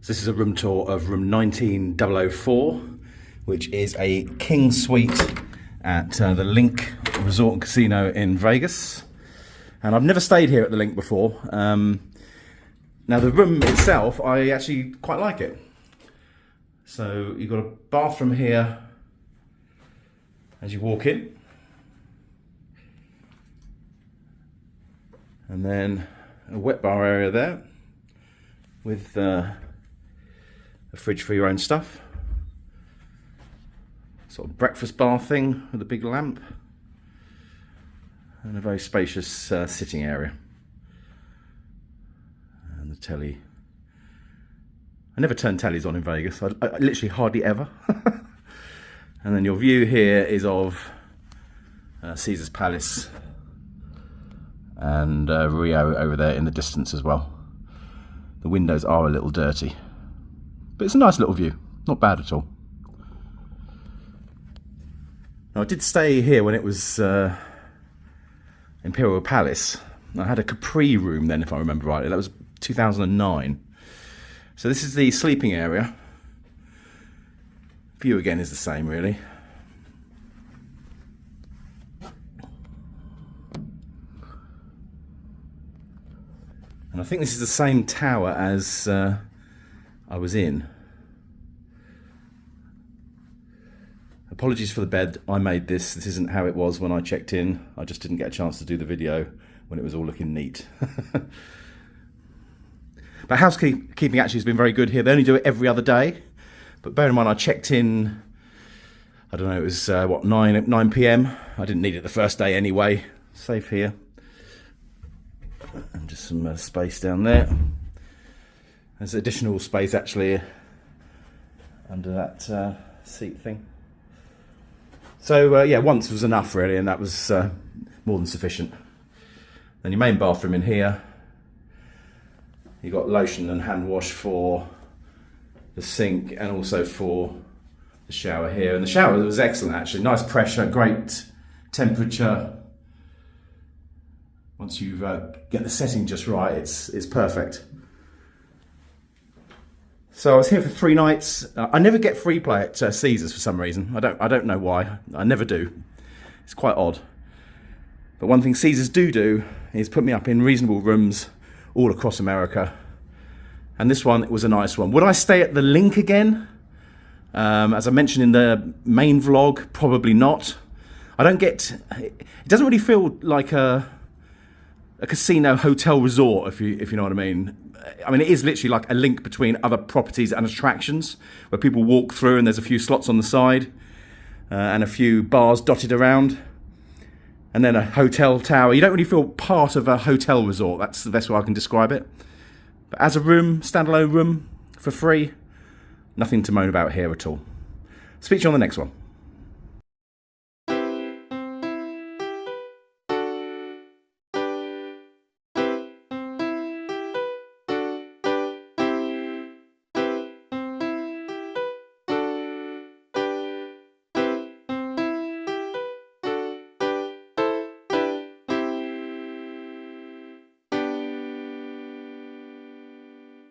So this is a room tour of room 19004, which is a king suite at the Linq Resort and Casino in Vegas. And I've never stayed here at the Linq before. Now the room itself, I actually quite like it. So you've got a bathroom here as you walk in. And then a wet bar area there with a fridge for your own stuff. Sort of breakfast bar thing with a big lamp. And a very spacious sitting area. And the telly. I never turn tellies on in Vegas. I literally hardly ever. And then your view here is of Caesar's Palace and Rio over there in the distance as well. The windows are a little dirty, but it's a nice little view, not bad at all. Now, I did stay here when it was Imperial Palace. I had a Capri room then, if I remember rightly. That was 2009. So this is the sleeping area. View again is the same, really. And I think this is the same tower as I was in. Apologies for the bed, I made this. This isn't how it was when I checked in. I just didn't get a chance to do the video when it was all looking neat. But housekeeping actually has been very good here. They only do it every other day. But bear in mind, I checked in, I don't know, it was, 9 p.m. I didn't need it the first day anyway. Safe here. And just some space down there. There's additional space actually under that seat thing. So yeah, once was enough really, and that was more than sufficient. Then your main bathroom in here. You've got lotion and hand wash for the sink and also for the shower here. And the shower was excellent actually. Nice pressure, great temperature. Once you get the setting just right, it's perfect. So I was here for 3 nights. I never get free play at Caesars for some reason. I don't know why. I never do. It's quite odd. But one thing Caesars do is put me up in reasonable rooms all across America. And this one, it was a nice one. Would I stay at the Linq again? As I mentioned in the main vlog, probably not. It doesn't really feel like a casino hotel resort, if you know what I mean. I mean, it is literally like a link between other properties and attractions where people walk through and there's a few slots on the side and a few bars dotted around and then a hotel tower. You don't really feel part of a hotel resort. That's the best way I can describe it. But as a room, standalone room for free, nothing to moan about here at all. Speak to you on the next one.